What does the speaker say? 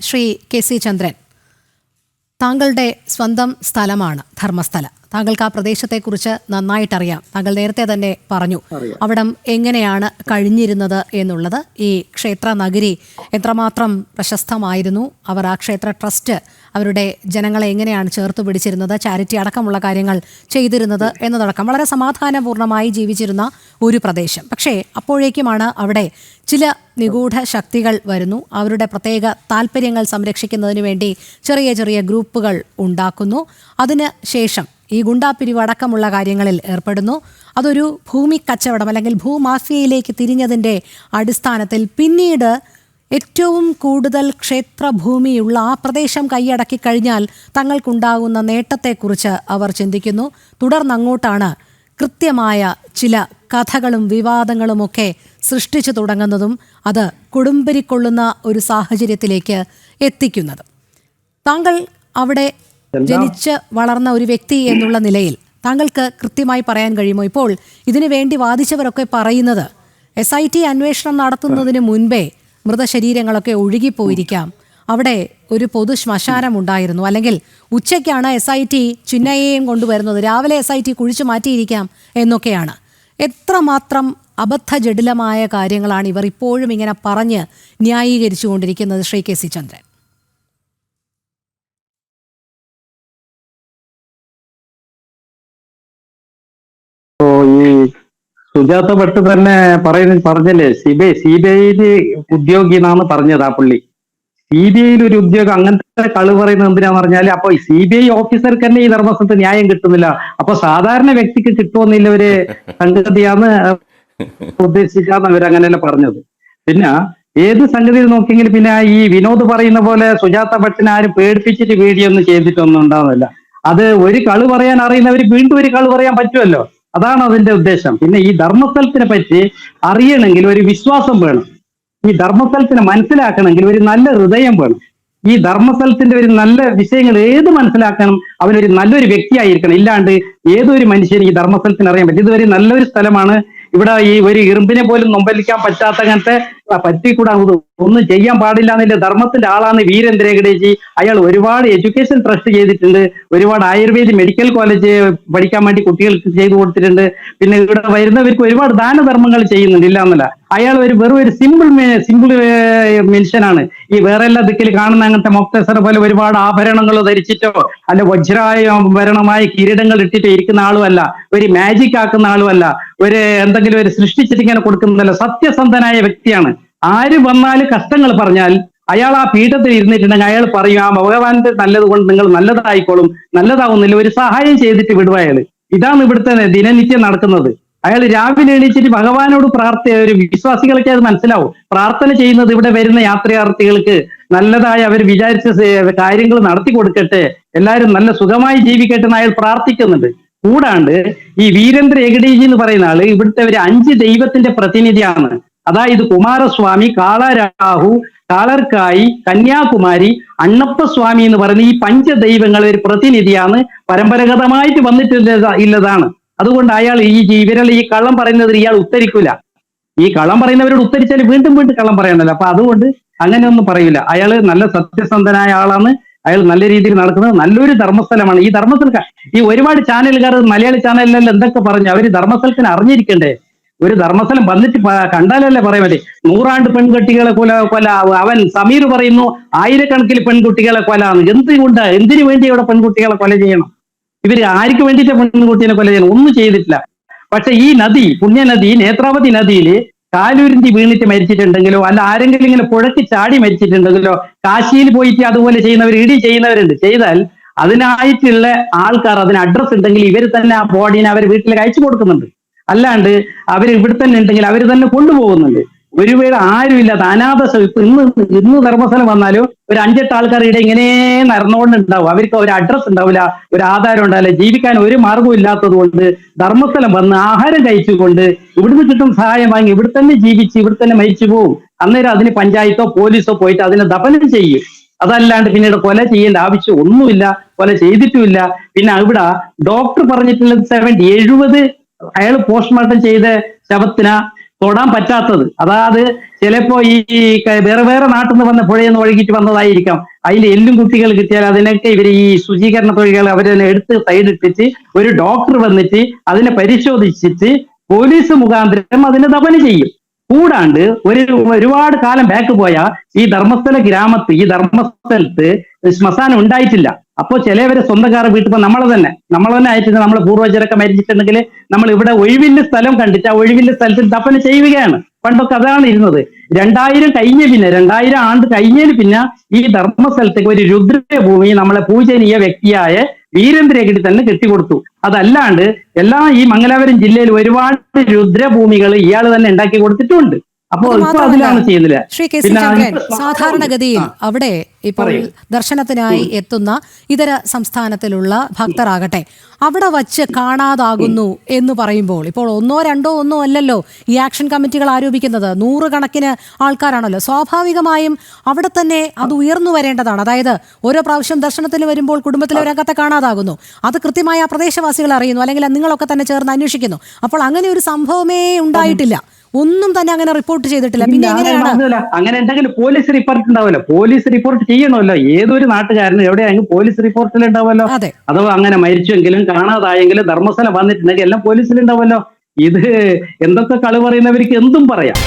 Shri K C ചന്ദ്രൻ, താങ്കളുടെ സ്വന്തം സ്ഥലമാണ് ധർമ്മസ്ഥല. താങ്കൾക്ക് ആ പ്രദേശത്തെക്കുറിച്ച് നന്നായിട്ടറിയാം. താങ്കൾ നേരത്തെ തന്നെ പറഞ്ഞു അവിടം എങ്ങനെയാണ് കഴിഞ്ഞിരുന്നത് എന്നുള്ളത്. ഈ ക്ഷേത്ര നഗരി എത്രമാത്രം പ്രശസ്തമായിരുന്നു, അവർ ആ ക്ഷേത്ര ട്രസ്റ്റ് അവരുടെ ജനങ്ങളെ എങ്ങനെയാണ് ചേർത്ത് പിടിച്ചിരുന്നത്, ചാരിറ്റി അടക്കമുള്ള കാര്യങ്ങൾ ചെയ്തിരുന്നത് എന്നതടക്കം വളരെ സമാധാനപൂർണ്ണമായി ജീവിച്ചിരുന്ന ഒരു പ്രദേശം. പക്ഷേ അപ്പോഴേക്കുമാണ് അവിടെ ചില നിഗൂഢ ശക്തികൾ വരുന്നു. അവരുടെ പ്രത്യേക താല്പര്യങ്ങൾ സംരക്ഷിക്കുന്നതിന് വേണ്ടി ചെറിയ ചെറിയ ഗ്രൂപ്പുകൾ ഉണ്ടാക്കുന്നു. അതിന് ശേഷം ഈ ഗുണ്ടാപ്പിരിവ് അടക്കമുള്ള കാര്യങ്ങളിൽ ഏർപ്പെടുന്നു. അതൊരു ഭൂമി കച്ചവടം അല്ലെങ്കിൽ ഭൂമാഫിയയിലേക്ക് തിരിഞ്ഞതിൻ്റെ അടിസ്ഥാനത്തിൽ പിന്നീട് ഏറ്റവും കൂടുതൽ ക്ഷേത്രഭൂമിയുള്ള ആ പ്രദേശം കൈയടക്കി കഴിഞ്ഞാൽ തങ്ങൾക്കുണ്ടാകുന്ന നേട്ടത്തെക്കുറിച്ച് അവർ ചിന്തിക്കുന്നു. തുടർന്നങ്ങോട്ടാണ് കൃത്യമായ ചില കഥകളും വിവാദങ്ങളുമൊക്കെ സൃഷ്ടിച്ചു തുടങ്ങുന്നതും അത് കൊടുമ്പിരിക്കൊള്ളുന്ന ഒരു സാഹചര്യത്തിലേക്ക് എത്തിക്കുന്നതും. താങ്കൾ അവിടെ ജനിച്ച് വളർന്ന ഒരു വ്യക്തി എന്നുള്ള നിലയിൽ താങ്കൾക്ക് കൃത്യമായി പറയാൻ കഴിയുമോ? ഇപ്പോൾ ഇതിനു വേണ്ടി വാദിച്ചവരൊക്കെ പറയുന്നത് SIT അന്വേഷണം നടത്തുന്നതിന് മുൻപേ മൃതശരീരങ്ങളൊക്കെ ഒഴുകിപ്പോയിരിക്കാം, അവിടെ ഒരു പൊതു ശ്മശാനം ഉണ്ടായിരുന്നു, അല്ലെങ്കിൽ ഉച്ചയ്ക്കാണ് SIT ചിന്നയെയും കൊണ്ടുവരുന്നത്, രാവിലെ SIT കുഴിച്ചു മാറ്റിയിരിക്കാം എന്നൊക്കെയാണ്. എത്രമാത്രം അബദ്ധജടിലമായ കാര്യങ്ങളാണ് ഇവർ ഇപ്പോഴും ഇങ്ങനെ പറഞ്ഞ് ന്യായീകരിച്ചു കൊണ്ടിരിക്കുന്നത് ശ്രീ കെ സി ചന്ദ്രൻ? ഈ സുജാത ഭട്ട് തന്നെ പറഞ്ഞല്ലേ, CBI ഉദ്യോഗി എന്നാണ് പറഞ്ഞത്. ആ പുള്ളി CBI ഒരു ഉദ്യോഗം അങ്ങനത്തെ കളി പറയുന്നത് എന്തിനാന്ന് പറഞ്ഞാല്, അപ്പൊ CBI ഓഫീസർക്ക് തന്നെ ഈ ധർമ്മസ്ഥലത്ത് ന്യായം കിട്ടുന്നില്ല, അപ്പൊ സാധാരണ വ്യക്തിക്ക് കിട്ടുമെന്നില്ല ഒരു സംഗതിയാന്ന് ഉദ്ദേശിച്ചാന്ന് അവരങ്ങനെയല്ല പറഞ്ഞത്. പിന്നെ ഏത് സംഗതിയിൽ നോക്കിയെങ്കിൽ പിന്നെ ഈ വിനോദ് പറയുന്ന പോലെ സുജാത ഭട്ടിനെ ആരും പേടിപ്പിച്ചിട്ട് വീഡിയോ ഒന്നും ചെയ്തിട്ടൊന്നും ഉണ്ടാവുന്നില്ല. അത് ഒരു കളി പറയാൻ അറിയുന്നവർ വീണ്ടും ഒരു കളി പറയാൻ പറ്റുമല്ലോ, അതാണ് അതിന്റെ ഉദ്ദേശം. പിന്നെ ഈ ധർമ്മസ്ഥലത്തിനെ പറ്റി അറിയണമെങ്കിൽ ഒരു വിശ്വാസം വേണം. ഈ ധർമ്മസ്ഥലത്തിനെ മനസ്സിലാക്കണമെങ്കിൽ ഒരു നല്ല ഹൃദയം വേണം. ഈ ധർമ്മസ്ഥലത്തിന്റെ ഒരു നല്ല വിഷയങ്ങൾ ഏത് മനസ്സിലാക്കണം, അവനൊരു നല്ലൊരു വ്യക്തിയായിരിക്കണം. ഇല്ലാണ്ട് ഏതൊരു മനുഷ്യന് ഈ ധർമ്മസ്ഥലത്തിന് അറിയാൻ പറ്റും. ഇതൊരു നല്ലൊരു സ്ഥലമാണ്. ഇവിടെ ഈ ഒരു ഇറുമ്പിനെ പോലും നൊമ്പലിക്കാൻ പറ്റാത്ത അങ്ങനത്തെ പറ്റിക്കൂടാ, ഒന്നും ചെയ്യാൻ പാടില്ല എന്നില്ല ധർമ്മത്തിന്റെ ആളാണ് വീരേന്ദ്ര ഹെഗ്ഡേജി. അയാൾ ഒരുപാട് എഡ്യൂക്കേഷൻ ട്രസ്റ്റ് ചെയ്തിട്ടുണ്ട്, ഒരുപാട് ആയുർവേദ മെഡിക്കൽ കോളേജ് പഠിക്കാൻ വേണ്ടി കുട്ടികൾക്ക് ചെയ്തു കൊടുത്തിട്ടുണ്ട്. പിന്നെ ഇവിടെ വരുന്നവർക്ക് ഒരുപാട് ദാനധർമ്മങ്ങൾ ചെയ്യുന്നുണ്ട്, ഇല്ല എന്നല്ല. അയാൾ വെറും ഒരു സിമ്പിൾ മനുഷ്യനാണ്. ഈ വേറെ എല്ലാ ദിക്കിൽ കാണുന്ന അങ്ങനത്തെ മൊക്തസർ പോലെ ഒരുപാട് ആഭരണങ്ങളോ ധരിച്ചിട്ടോ അല്ല വജ്രാഭരണമായ കിരീടങ്ങൾ ഇട്ടിട്ടോ ഇരിക്കുന്ന ആളുമല്ല, ഒരു മാജിക് ആക്കുന്ന ആളുമല്ല, എന്തെങ്കിലും ഒരു സൃഷ്ടിച്ചിട്ട് ഇങ്ങനെ കൊടുക്കുന്നതല്ല. സത്യസന്ധനായ വ്യക്തിയാണ്. ആര് വന്നാലും കഷ്ടങ്ങൾ പറഞ്ഞാൽ അയാൾ ആ പീഠത്തിൽ ഇരുന്നിട്ടുണ്ടെങ്കിൽ അയാൾ പറയും, ആ ഭഗവാന്റെ നല്ലത് കൊണ്ട് നിങ്ങൾ നല്ലതായിക്കോളും, നല്ലതാവുന്നില്ല, ഒരു സഹായം ചെയ്തിട്ട് വിടുക അയാള്. ഇതാണ് ഇവിടുത്തെ ദിനനിത്യം നടക്കുന്നത്. അയാൾ രാവിലെ എണീച്ചിട്ട് ഭഗവാനോട് ഒരു വിശ്വാസികൾക്ക് അത് മനസ്സിലാവും, പ്രാർത്ഥന ചെയ്യുന്നത് ഇവിടെ വരുന്ന യാത്രാർത്ഥികൾക്ക് നല്ലതായി അവർ വിചാരിച്ച കാര്യങ്ങൾ നടത്തി കൊടുക്കട്ടെ, എല്ലാവരും നല്ല സുഖമായി ജീവിക്കട്ടെ എന്ന് അയാൾ പ്രാർത്ഥിക്കുന്നുണ്ട്. കൂടാണ്ട് ഈ വീരേന്ദ്ര ഹെഗ്ഡേജി എന്ന് പറയുന്ന ആള് ഇവിടുത്തെ ഒരു 5 ദൈവത്തിന്റെ പ്രതിനിധിയാണ്. അതായത് കുമാരസ്വാമി, കാളരാഹു, കാളർക്കായി, കന്യാകുമാരി, അണ്ണപ്പസ്വാമി എന്ന് പറയുന്ന ഈ 5 ദൈവങ്ങളെ ഒരു പ്രതിനിധിയാണ്, പരമ്പരാഗതമായിട്ട് വന്നിട്ടുള്ളതാണ്. അതുകൊണ്ട് അയാൾ ഇവരെല്ലാം ഈ കള്ളം പറയുന്നതിൽ ഇയാൾ ഉത്തരിക്കൂല. ഈ കള്ളം പറയുന്നവരോട് ഉത്തരിച്ചാൽ വീണ്ടും വീണ്ടും കള്ളം പറയണല്ലോ. അപ്പൊ അതുകൊണ്ട് അങ്ങനെയൊന്നും പറയൂല. അയാൾ നല്ല സത്യസന്ധനായ ആളാണ്. അയാൾ നല്ല രീതിയിൽ നടക്കുന്നത് നല്ലൊരു ധർമ്മസ്ഥലമാണ്. ഈ ധർമ്മസ്ഥലം ഈ ഒരുപാട് ചാനലുകാർ മലയാളി ചാനലിലെല്ലാം എന്തൊക്കെ പറഞ്ഞു, അവര് ധർമ്മസ്ഥലത്തിന് അറിഞ്ഞിരിക്കണ്ടേ? ഒരു ധർമ്മസ്ഥലം വന്നിട്ട് കണ്ടാലല്ലേ പറയാൻ പറ്റേ. 100 പെൺകുട്ടികളെ കൊല അവൻ സമീർ പറയുന്നു, 1000കണക്കിന് പെൺകുട്ടികളെ കൊലാണ്. എന്തിനു വേണ്ടി ഇവിടെ പെൺകുട്ടികളെ കൊല ചെയ്യണം? ഇവര് ആർക്ക് വേണ്ടിയിട്ട് പെൺകുട്ടിയെ കൊല ചെയ്യണം? ഒന്നും ചെയ്തിട്ടില്ല. പക്ഷെ ഈ നദി, പുണ്യനദി നേത്രാവതി നദിയിൽ കാലുരുന്തി വീണിട്ട് മരിച്ചിട്ടുണ്ടെങ്കിലോ അല്ല ആരെങ്കിലും ഇങ്ങനെ പുഴക്ക് ചാടി മരിച്ചിട്ടുണ്ടെങ്കിലോ, കാശിയിൽ പോയിട്ട് അതുപോലെ ചെയ്യുന്നവർ, ഇടി ചെയ്യുന്നവരുണ്ട്. ചെയ്താൽ അതിനായിട്ടുള്ള ആൾക്കാർ, അതിന് അഡ്രസ് ഉണ്ടെങ്കിൽ ഇവർ തന്നെ ആ ബോഡീനെ അവർ വീട്ടിലേക്ക് അയച്ചു കൊടുക്കുന്നുണ്ട്. അല്ലാണ്ട് അവർ ഇവിടെ തന്നെ ഉണ്ടെങ്കിൽ അവർ തന്നെ കൊണ്ടുപോകുന്നുണ്ട്. ഒരുവേള ആരുമില്ലാത്ത അനാഥ ഇന്ന് ധർമ്മസ്ഥലം വന്നാലും ഒരു 5-8 ആൾക്കാർ ഇവിടെ ഇങ്ങനെ നടന്നുകൊണ്ടുണ്ടാവും. അവർക്ക് ഒരു അഡ്രസ് ഉണ്ടാവില്ല, ഒരു ആധാരം ഉണ്ടാവില്ല, ജീവിക്കാൻ ഒരു മാർഗവും ഇല്ലാത്തത് കൊണ്ട് ധർമ്മസ്ഥലം വന്ന് ആഹാരം കഴിച്ചുകൊണ്ട് ഇവിടുന്ന് കിട്ടും സഹായം വാങ്ങി ഇവിടെ തന്നെ ജീവിച്ച് ഇവിടെ തന്നെ മരിച്ചു പോവും. അന്നേരം അതിന് പഞ്ചായത്തോ പോലീസോ പോയിട്ട് അതിനെ ദഫനം ചെയ്യും. അതല്ലാണ്ട് പിന്നീട് കൊല ചെയ്യേണ്ട ആവശ്യം ഒന്നുമില്ല, കൊല ചെയ്തിട്ടുമില്ല. പിന്നെ ഇവിടെ ഡോക്ടർ പറഞ്ഞിട്ടുള്ളത് 70 അയാൾ പോസ്റ്റ്മോർട്ടം ചെയ്ത ശവത്തിന് തൊടാൻ പറ്റാത്തത്. അതായത് ചിലപ്പോ ഈ വേറെ വേറെ നാട്ടിൽ നിന്ന് വന്ന പുഴയിൽ നിന്ന് ഒഴുകിയിട്ട് വന്നതായിരിക്കാം. അതിൽ എല്ലും കുട്ടികൾ കിട്ടിയാൽ അതിനൊക്കെ ഇവര് ഈ ശുചീകരണ തൊഴിലാളികൾ അവരെ എടുത്ത് സൈഡിട്ടിട്ട് ഒരു ഡോക്ടർ വന്നിട്ട് അതിനെ പരിശോധിച്ചിട്ട് പോലീസ് മുഖാന്തരം അതിനെ ദമനം ചെയ്യും. കൂടാണ്ട് ഒരുപാട് കാലം ബാക്ക് പോയ ഈ ധർമ്മസ്ഥല ഗ്രാമത്ത് ഈ ധർമ്മസ്ഥലത്ത് ശ്മശാനം ഉണ്ടായിട്ടില്ല. അപ്പോ ചിലവരെ സ്വന്തക്കാരെ വീട്ടിൽ നമ്മളെ തന്നെ അയച്ചിട്ട് നമ്മളെ പൂർവ്വജരൊക്കെ മരിച്ചിട്ടുണ്ടെങ്കിൽ നമ്മൾ ഇവിടെ ഒഴിവിന്റെ സ്ഥലം കണ്ടിട്ട് ആ ഒഴിവിന്റെ സ്ഥലത്തിൽ ദഫനം ചെയ്യുകയാണ്. പണ്ടൊക്കെ അതാണ് ഇരുന്നത്. 2000 ആണ്ട് കഴിഞ്ഞതിന് പിന്നെ ഈ ധർമ്മസ്ഥലത്തേക്ക് ഒരു രുദ്രഭൂമി നമ്മളെ പൂജനീയ വ്യക്തിയായ വീരേന്ദ്രഗിരി തന്നെ കെട്ടിക്കൊടുത്തു. അതല്ലാണ്ട് ഈ മംഗലാപുരം ജില്ലയിൽ ഒരുപാട് രുദ്രഭൂമികൾ ഇയാൾ തന്നെ ഉണ്ടാക്കി കൊടുത്തിട്ടുണ്ട്. അപ്പോ ഇപ്പൊ അതിലാണ് ചെയ്യുന്നില്ല. ശ്രീ കെ സി ചന്ദ്രൻ, സാധാരണഗതിയിൽ അവിടെ ഇപ്പോൾ ദർശനത്തിനായി എത്തുന്ന ഇതര സംസ്ഥാനത്തിലുള്ള ഭക്തരാകട്ടെ അവിടെ വച്ച് കാണാതാകുന്നു എന്ന് പറയുമ്പോൾ ഇപ്പോൾ ഒന്നോ അല്ലല്ലോ ഈ ആക്ഷൻ കമ്മിറ്റികൾ ആരോപിക്കുന്നത്, 100 കണക്കിന് ആൾക്കാരാണല്ലോ. സ്വാഭാവികമായും അവിടെ തന്നെ അത് ഉയർന്നു വരേണ്ടതാണ്. അതായത് ഓരോ പ്രാവശ്യം ദർശനത്തിന് വരുമ്പോൾ കുടുംബത്തിലെ ഒരംഗത്തെ കാണാതാകുന്നു, അത് കൃത്യമായി ആ പ്രദേശവാസികൾ അറിയുന്നു, അല്ലെങ്കിൽ നിങ്ങളൊക്കെ തന്നെ ചേർന്ന് അന്വേഷിക്കുന്നു. അപ്പോൾ അങ്ങനെ ഒരു സംഭവമേ ഉണ്ടായിട്ടില്ല, ഒന്നും തന്നെ അങ്ങനെ റിപ്പോർട്ട് ചെയ്തിട്ടില്ല. പിന്നെ എങ്ങനെയാണ് അങ്ങനെ എന്തെങ്കിലും പോലീസ് റിപ്പോർട്ട് ഉണ്ടാവുമല്ലോ? പോലീസ് റിപ്പോർട്ട് ചെയ്യണമല്ലോ. ഏതൊരു നാട്ടുകാരനും എവിടെയെങ്കിലും പോലീസ് റിപ്പോർട്ടിൽ ഉണ്ടാവുമല്ലോ. അഥവാ അങ്ങനെ മരിച്ചെങ്കിലും കാണാതായെങ്കിലും ധർമ്മസ്ഥലം വന്നിട്ടുണ്ടെങ്കിൽ എല്ലാം പോലീസിൽ ഉണ്ടാവുമല്ലോ. ഇത് എന്തൊക്കെ കളി പറയുന്നവർക്ക് എന്തും പറയാം.